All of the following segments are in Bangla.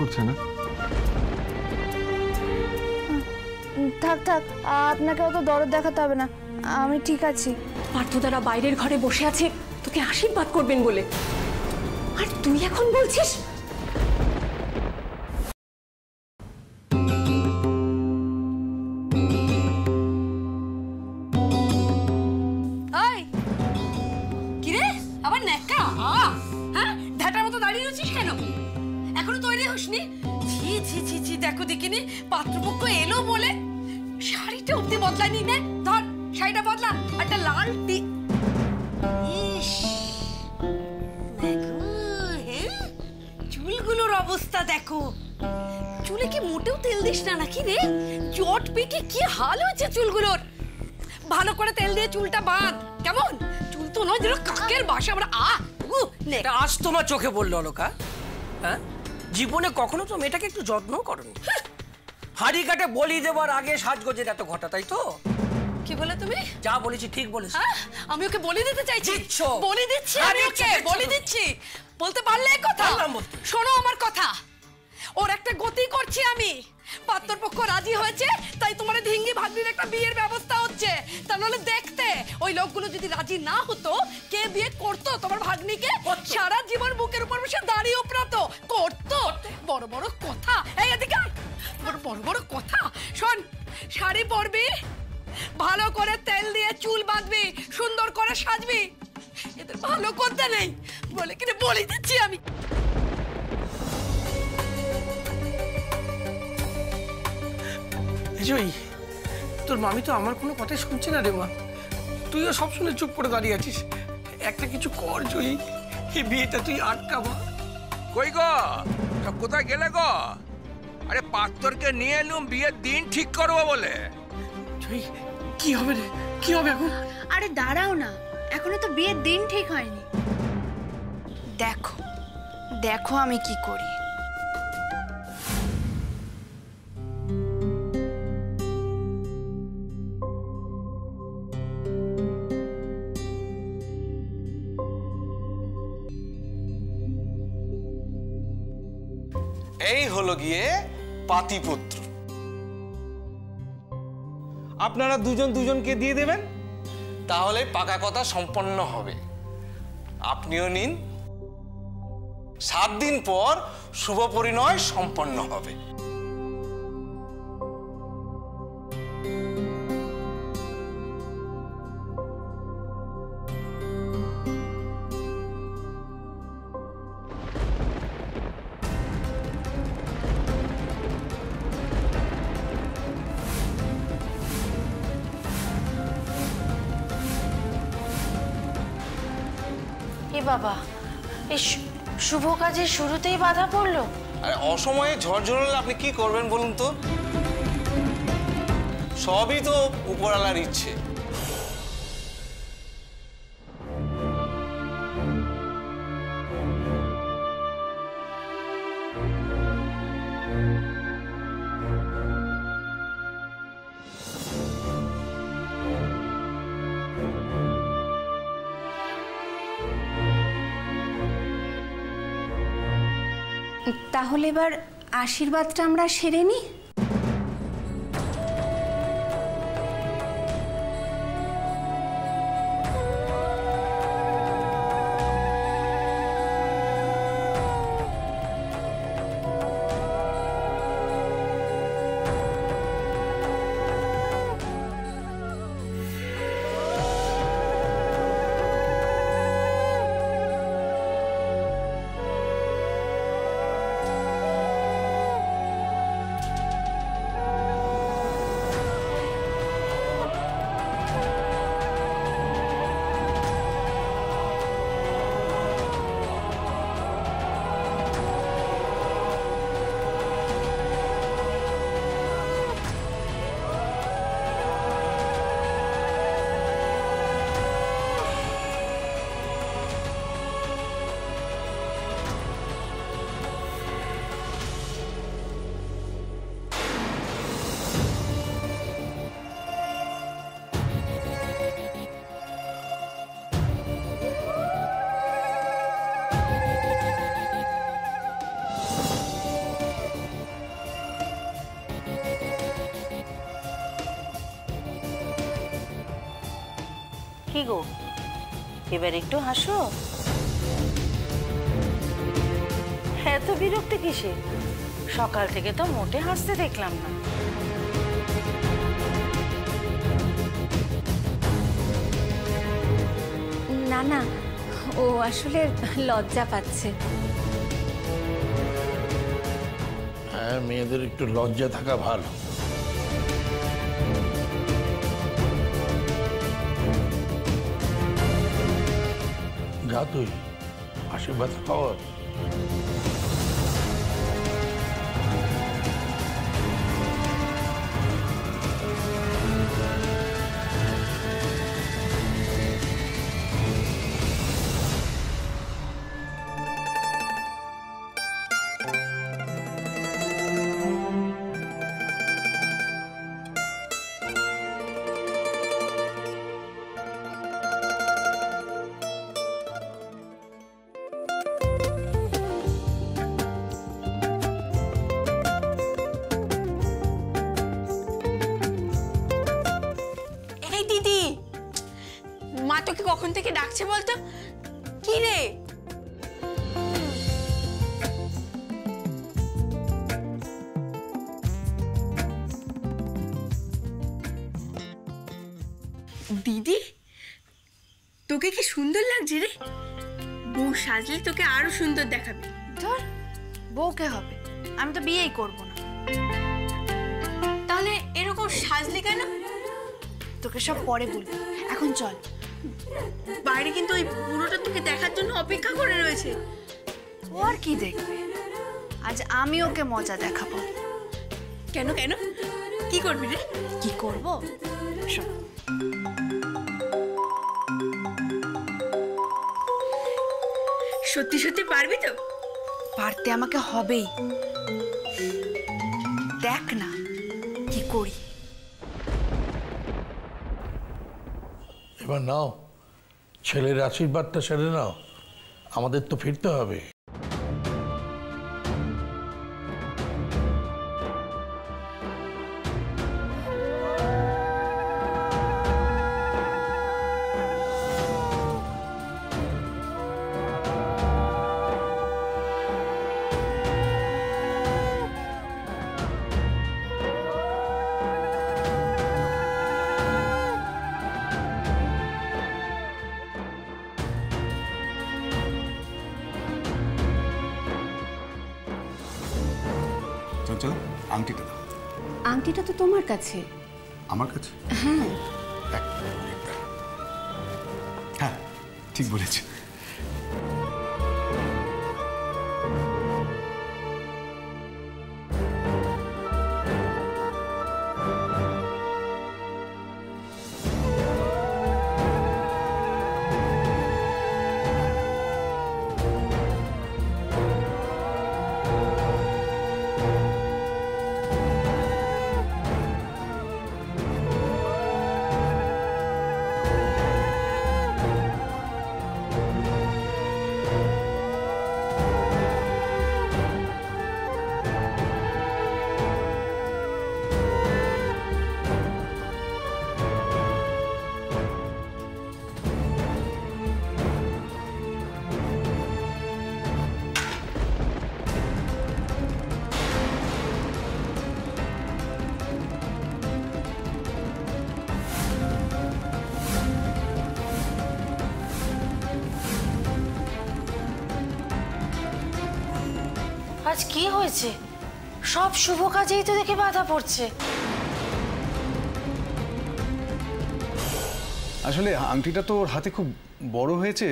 করছে না? থাক থাক, আপনাকে অত দরদ দেখাতে হবে না, আমি ঠিক আছি। পার্থদারা বাইরের ঘরে বসে আছে তোকে আশীর্বাদ করবেন বলে, আর তুই এখন বলছিস? কিরে আবার নেকা? হ্যাঁ, ঢাটার মতো দাঁড়িয়ে রয়েছিস কেন? এখনো তৈরি হসনি? ছি ছি ছি ছি, দেখো দেখিনি পাত্রপক্ষ এলো বলে শাড়িটা অব্দি বদলায়নি। নে ধর শাড়িটা বদলা, একটা লাল টি। ইস দেখো, চুলগুলোর অবস্থা দেখো। চুলে কি মোটেও তেল দিস না নাকি রে? চট পেকে কি হাল হয়েছে চুলগুলোর। ভালো করে তেল দিয়ে চুলটা বাঁধ, কেমন? চুল তো নয়, যেন কাকের বাসা। আমরা আজ তোমার চোখে বললো অলোকা? হ্যাঁ, জীবনে কখনো তো মেয়েটাকে একটু যত্ন করনি। হাড়ি কাটে বলি দেবার আগে সাজগোজের এত ঘটা, তাই তো? কি বলে তুমি? যা বলেছি ঠিক বলেছি। আমি ওকে বলি দিতে চাইছি। বলি দিচ্ছি, আমি আমি ওকে বলি দিচ্ছি। বলতে পারলে কথা? শোনো আমার কথা, ওর একটা গতি করছি আমি। পাত্রপক্ষ রাজি হয়েছে, তাই তোমার ধিঙ্গি ভাগ্নির একটা বিয়ের ব্যবস্থা হচ্ছে। তা নাহলে দেখতে ওই লোকগুলো যদি রাজি না হতো, কে বিয়ে করতো তোমার ভাগ্নিকে? সারা জীবন বুকের উপর বসে দাঁড়িয়ে উপরাতো করতো। বড় বড় কথা, এই এদিকে বড় বড় কথা। শোন, শাড়ি পরবি, ভালো করে তেল দিয়ে চুল বাঁধবি, সুন্দর করে সাজবি। এদের ভালো করতে নেই বলে কিনে বলে দিচ্ছি আমি। জয়ী, তোর মামি তো আমার কোনো কথাই শুনছে না রে মা। তুইও সব শুনে চুপ করে দাঁড়িয়ে আছিস। একটা কিছু কর জয়ী, এই বিয়েটা তুই আটকা মা। কই গো, কোথায় গেলে গো? আরে পাত্রকে নিয়ে এলুম বিয়ের দিন ঠিক করবো বলে। জয়ী, কি হবে রে? কি হবে এখন? আরে দাঁড়াও না, এখনো তো বিয়ের দিন ঠিক হয়নি। দেখো দেখো আমি কি করি। এই হলো গিয়ে পাতিপুত্র। আপনারা দুজন দুজনকে দিয়ে দেবেন, তাহলে পাকা কথা সম্পন্ন হবে। আপনিও নিন, 7 দিন পর শুভ পরিণয় সম্পন্ন হবে। বাবা, এই শুভ কাজের শুরুতেই বাধা পড়লো। আরে অসময়ে ঝড় ঝরলে আপনি কি করবেন বলুন তো? সবই তো উপরওয়ালার ইচ্ছে। তাহলে এবার আশীর্বাদটা আমরা সেরে নিই। কি গো, এবার একটু হাসো। এত বিরক্ত কিসে? সকাল থেকে তো মোটে হাসতে দেখলাম না। না না, ও আসলে লজ্জা পাচ্ছে। হ্যাঁ, মেয়েদের একটু লজ্জা থাকা ভালো। যা তুই আশীর্বাদ খাওয়া। মা তোকে কখন থেকে ডাকছে বলতো? কি রে? দিদি, তোকে কি সুন্দর লাগছে রে। বউ সাজলে তোকে আরো সুন্দর দেখাবে। ধর, বউকে হবে, আমি তো বিয়েই করব না। তাহলে এরকম সাজলি কেন? তোকে সব পরে বলবো, এখন চল। বাইরে কিন্তু ওই বুড়োটা তোকে দেখার জন্য অপেক্ষা করে রয়েছে। ও আর কি দেখবে, আজ আমি ওকে মজা দেখাবো। কেন কেন, কি করবি রে? কি করব? শোন, সত্যি সত্যি পারবি তো? পারতে আমাকে হবেই। দেখ না কি করি। এবার নাও, ছেলের আশীর্বাদটা সেরে নাও, আমাদের তো ফিরতে হবে। চলো, আংটিটা দাও। আংটিটা তো তোমার কাছে। আমার কাছে? হ্যাঁ। হ্যাঁ, ঠিক বলেছ। আজ কি হয়েছে? সব শুভ কাজেই তো দেখে বাধা পড়ছে। আসলে আংটিটা তো ওর হাতে খুব বড় হয়েছে।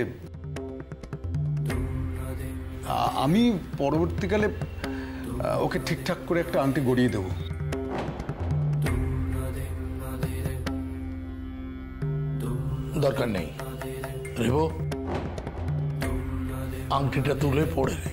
আমি পরবর্তীকালে ওকে ঠিকঠাক করে একটা আংটি গড়িয়ে দেব। দরকার নেই রেবো, আংটিটা তুলে পড়ে নে।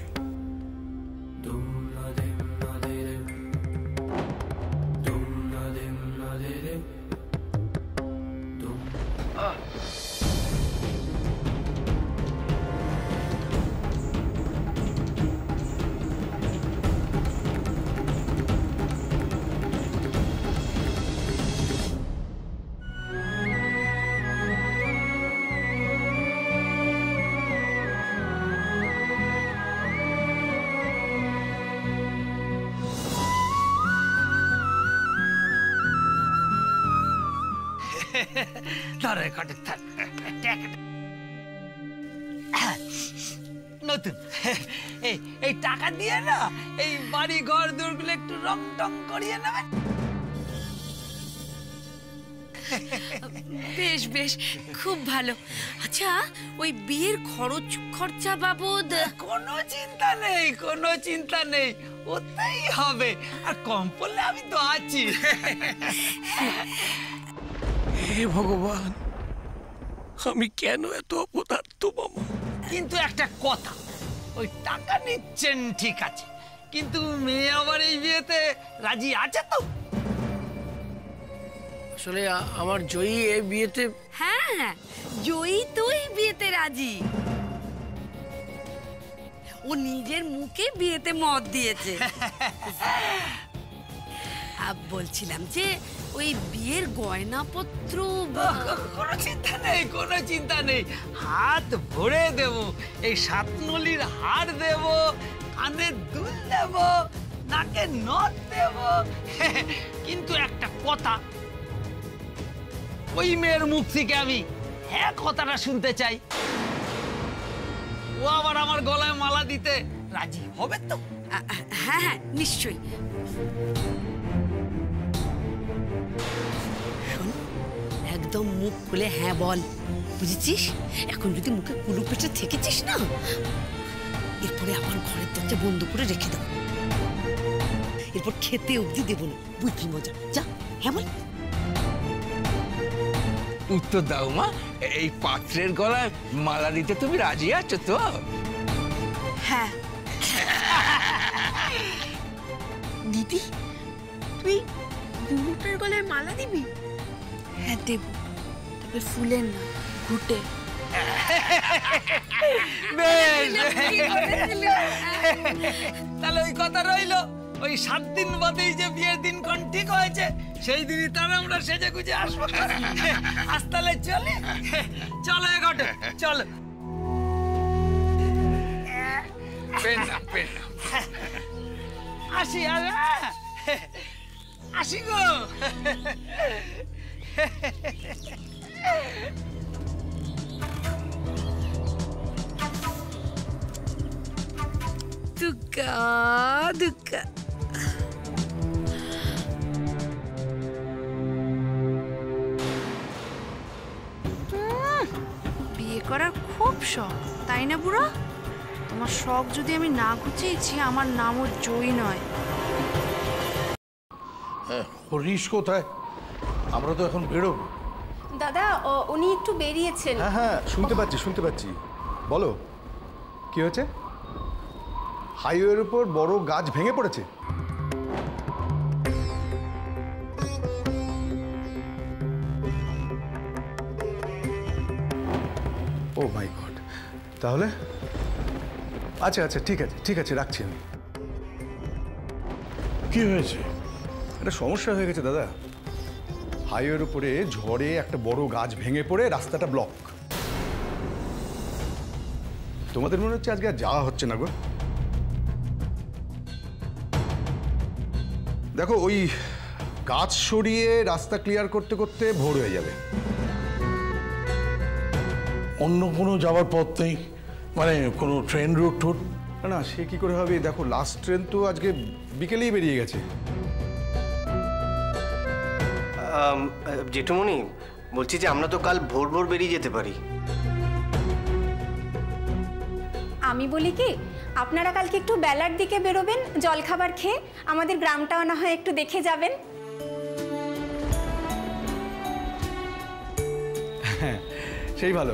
ধরো ঘটে থাক নতুন এই টাকা দিয়ে না এই বাড়ি ঘর দূরগুলো একটু রং টং করিয়ে নেবে। বেশ বেশ, খুব ভালো। আচ্ছা, ওই বিয়ের খরচ খরচা বাবদ কোনো চিন্তা নেই, কোনো চিন্তা নেই, ওটাই হবে। আর কম পড়লে আমি তো আছি। হে ভগবান, আমি কেন এত অপদার্থ মামা? কিন্তু একটা কথা, ওই টাকা নিচ্ছেন ঠিক আছে, কিন্তু মেয়ে আবার এই বিয়েতে রাজি আছে তো? আসলে আমার জয়ী এই বিয়েতে। হ্যাঁ, জয়ী তুই বিয়েতে রাজি। ও নিজের মুখে বিয়েতে মত দিয়েছে। বলছিলাম যে ওই বিয়ের গয়নাপত্র। কোনো চিন্তা নেই, কোনো চিন্তা নেই, হাত ভরে দেব। এই সাতনলির হার দেব, কানের দুল দেব, নাকে নথ দেব। কিন্তু একটা কথা, ওই মেয়ের মুখ থেকে আমি হ্যাঁ কথাটা শুনতে চাই। ও আবার আমার গলায় মালা দিতে রাজি হবে তো? হ্যাঁ হ্যাঁ, নিশ্চয়ই। একদম মুখ খুলে হ্যাঁ বল, বুঝেছিস? এখন যদি মুখে কুলু পেটে থেকেছিস না, এরপরে আমার ঘরের দরজা বন্ধ করে রেখে দেবো। এরপর খেতে অবধি দেবো না, বুঝলি মজা? যা হ্যাঁ বল। উত্তর দাও মা, এই পাত্রের গলায় মালা দিতে তুমি রাজি আছো তো? হ্যাঁ। দিদি, তুই ঘুঘুটার গলায় মালা দিবি? হ্যাঁ দেব, তবে ফুলের না, ঘুটে। তাহলে ওই কথা রইলো, ওই 7 দিন বাদেই যে বিয়ের দিনক্ষণ ঠিক হয়েছে, সেই দিনই তাহলে আমরা সেজে গুজে আসবো। আজ তাহলে চলে, চলো ঘটে চলো। আসি আর আসি গো। দুগ্গা দুগ্গা। বিয়ে করার খুব শখ, তাই না বুড়ো? তোমার শখ যদি আমি না ঘুচিয়েছি, আমার নামও জয়ী নয়। হরিশ কোথায়? আমরা তো এখন বেরোবো। দাদা, উনি একটু বেরিয়েছেন। হ্যাঁ হ্যাঁ, শুনতে পাচ্ছি শুনতে পাচ্ছি। বলো, কি হয়েছে? হাইওয়ের উপর বড় গাছ ভেঙে পড়েছে? ও মাই গড, তাহলে আচ্ছা আচ্ছা, ঠিক আছে ঠিক আছে, রাখছি আমি। কি হয়েছে? একটা সমস্যা হয়ে গেছে দাদা। হাইওয়ের উপরে ঝড়ে একটা বড় গাছ ভেঙে পড়ে রাস্তাটা ব্লক। তোমাদের মনে হচ্ছে আজকে আর যাওয়া হচ্ছে না গো? দেখো, ওই গাছ সরিয়ে রাস্তা ক্লিয়ার করতে করতে ভোর হয়ে যাবে। অন্য কোনো যাওয়ার পথ নেই? মানে কোনো ট্রেন রুট টুট? না না, সে কি করে হবে? দেখো, লাস্ট ট্রেন তো আজকে বিকেলেই বেরিয়ে গেছে। জেঠুমনি, বলছি যে আমরা তো কাল ভোর ভোর বেরিয়ে যেতে পারি। আমি বলি কি, আপনারা কালকে একটু বেলার দিকে বেরোবেন, জলখাবার খেয়ে আমাদের গ্রামটাও না হয় একটু দেখে যাবেন। হ্যাঁ, সেই ভালো।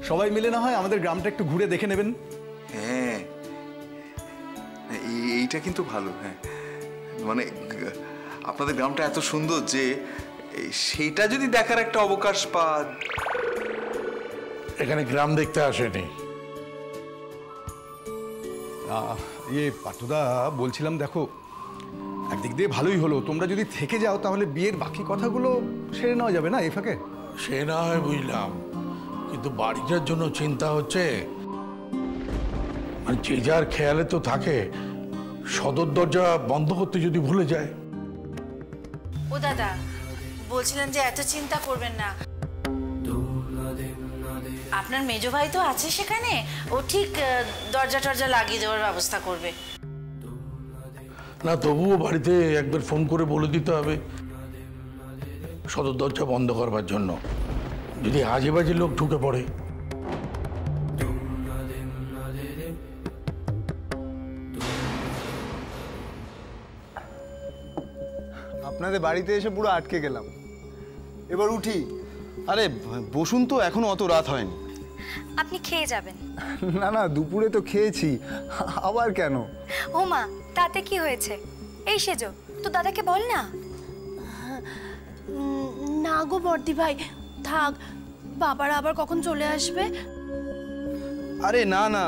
সবাই মিলে না হয় আমাদের গ্রামটা একটু ঘুরে দেখে নেবেন। হ্যাঁ, এইটা কিন্তু ভালো। হ্যাঁ, মানে আপনাদের গ্রামটা এত সুন্দর যে সেইটা যদি দেখার একটা অবকাশ পান। এখানে গ্রাম দেখতে আসেনি। পাটুদা, বলছিলাম দেখো, একদিক দিয়ে ভালোই হলো। তোমরা যদি থেকে যাও তাহলে বিয়ের বাকি কথাগুলো সেরে নেওয়া যাবে না এই ফাঁকে? সে না হয় বুঝলাম, কিন্তু বাড়িটার জন্য চিন্তা হচ্ছে। মানে যে যার খেয়ালে তো থাকে, সদর দরজা বন্ধ করতে যদি ভুলে যায়। ও দাদা, বলছিলাম যে এত চিন্তা করবেন না, আপনার মেজো ভাই তো আছে সেখানে, ও ঠিক দরজা টরজা লাগিয়ে দেওয়ার ব্যবস্থা করবে। না, তবুও বাড়িতে একবার ফোন করে বলে দিতে হবে সদর দরজা বন্ধ করবার জন্য, যদি আজে বাজে লোক ঢুকে পড়ে। আপনাদের বাড়িতে এসে পুরো আটকে গেলাম, এবার উঠি। আরে বসুন তো, এখনো অত রাত হয়নি। আপনি খেয়ে যাবেন? না না, দুপুরে তো খেয়েছি, আবার কেন? ও মা, তাতে কি হয়েছে? এই সেজো, তো দাদাকে বল না। না গো বর্দি ভাই, থাক, বাবারা আবার কখন চলে আসবে। আরে না না,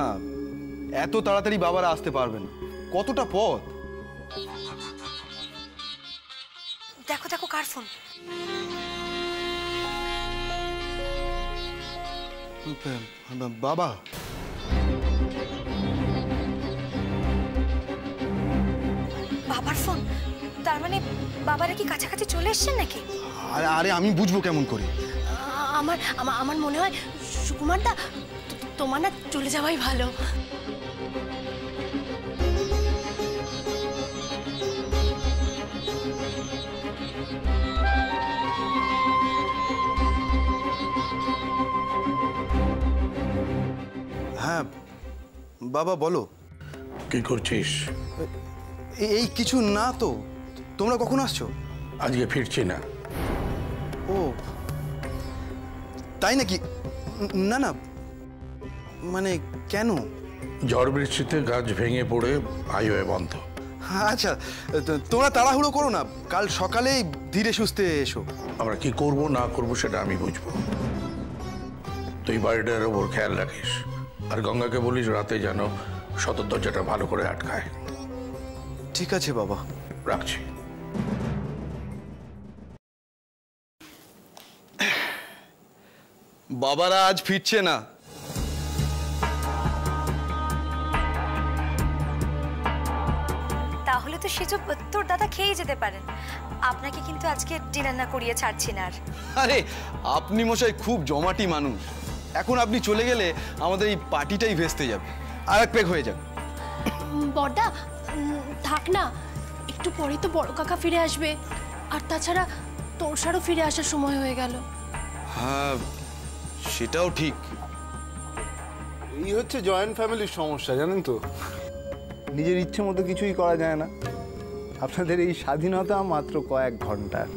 এত তাড়াতাড়ি বাবারা আসতে পারবে না, কতটা পথ। দেখো দেখো কার ফোন। বাবা, বাবার ফোন? তার মানে বাবারা কি কাছাকাছি চলে এসেছেন নাকি? আরে আরে আমি বুঝবো কেমন করে? আমার মনে হয় সুকুমারদা, তোমার না চলে যাওয়াই ভালো। হ্যাঁ বাবা, বলো। কি করছিস? এই কিছু না তো, তোমরা কখন আসছো? আজকে ফিরছি না। ও তাই নাকি? না না, মানে কেন? ঝড় বৃষ্টিতে গাছ ভেঙে পড়ে হাইওয়ে বন্ধ। আচ্ছা, তোমরা তাড়াহুড়ো করো না, কাল সকালেই ধীরে সুস্থে এসো। আমরা কি করব না করব সেটা আমি বুঝবো। তুই বাড়িটার ওপর খেয়াল রাখিস, আর গঙ্গাকে বলিস রাতে যেন সদর দরজাটা ভালো করে আটকায়। ঠিক আছে বাবা, রাখছি। বাবারা আজ ফিরছে না। তাহলে তো সেজো তোর দাদা খেয়ে যেতে পারেন। আপনাকে কিন্তু আজকে ডিনার না করিয়ে ছাড়ছি না আর। আরে আপনি মশাই খুব জমাটি মানুষ, এখন আপনি চলে গেলে আমাদের এই পার্টিটাই ভেস্তে যাবে, আর এক পেক হয়ে যাবে। বড়দা থাক না, একটু পরে তো বড় কাকা ফিরে আসবে, আর তাছাড়া তোরসারও ফিরে আসার সময় হয়ে গেল। হ্যাঁ সেটাও ঠিক। এই হচ্ছে জয়েন্ট ফ্যামিলির সমস্যা, জানেন তো, নিজের ইচ্ছে মতো কিছুই করা যায় না। আপনাদের এই স্বাধীনতা মাত্র কয়েক ঘন্টার।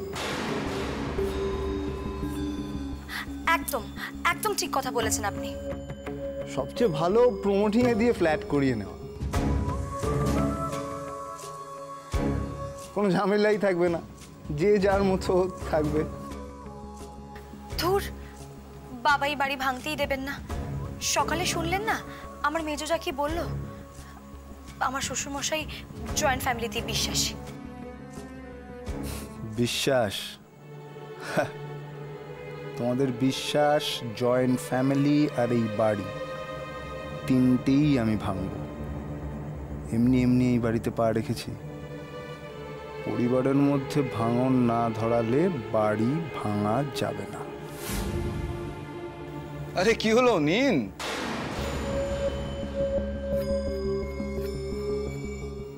একদম একদম ঠিক কথা বলেছেন আপনি। সবচেয়ে ভালো প্রমোটিংয়ে দিয়ে ফ্ল্যাট করিয়ে নেওয়া, কোনো ঝামেলাই থাকবে না, যে যার মতো থাকবে। ধুর, বাবাই বাড়ি ভাঙতেই দেবেন না। সকালে শুনলেন না আমার মেজোজা কি বললো? আমার শ্বশুরমশাই জয়েন্ট ফ্যামিলিতে বিশ্বাসী। বিশ্বাস? তোমাদের বিশ্বাস, জয়েন্ট ফ্যামিলি আর এই বাড়ি, তিনটেই আমি ভাঙব। এমনি এমনি এই বাড়িতে পা রেখেছি। পরিবারের মধ্যে ভাঙন না ধরালে বাড়ি ভাঙা যাবে না। আরে কি হলো, নিন।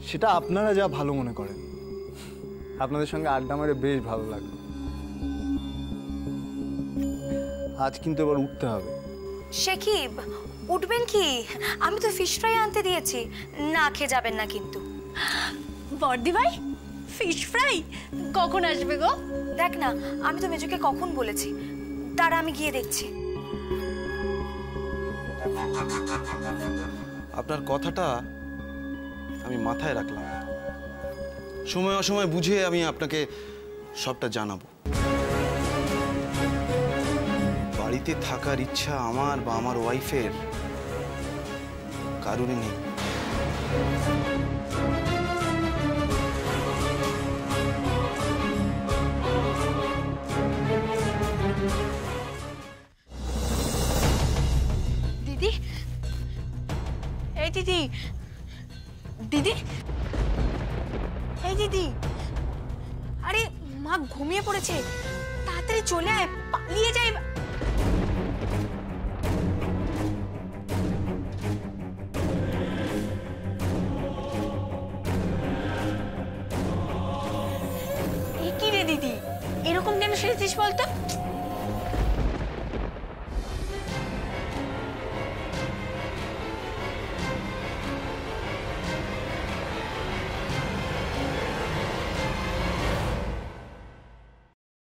সেটা আপনারা যা ভালো মনে করেন। আপনাদের সঙ্গে আড্ডা মারে বেশ ভালো লাগলো। আজ কিন্তু এবার উঠতে হবে। সে কি উঠবেন কি? আমি তো ফিশ ফ্রাই আনতে দিয়েছি, না খেয়ে যাবেন না কিন্তু। বর্দি ভাই ফিশ ফ্রাই কখন আসবে গো? দেখ না, আমি তো মেজোকে কখন বলেছি, তারা আমি গিয়ে দেখছি। আপনার কথাটা আমি মাথায় রাখলাম, সময় অসময় বুঝে আমি আপনাকে সবটা জানাবো। বাড়িতে থাকার ইচ্ছা আমার বা আমার ওয়াইফের কারোরই নেই। দিদি, এই দিদি, দিদি, এই দিদি, আরে মা ঘুমিয়ে পড়েছে, তাড়াতাড়ি চলে আয়, পালিয়ে যাই। কি রে দিদি, এরকম কেন সেরেছিস বলতো?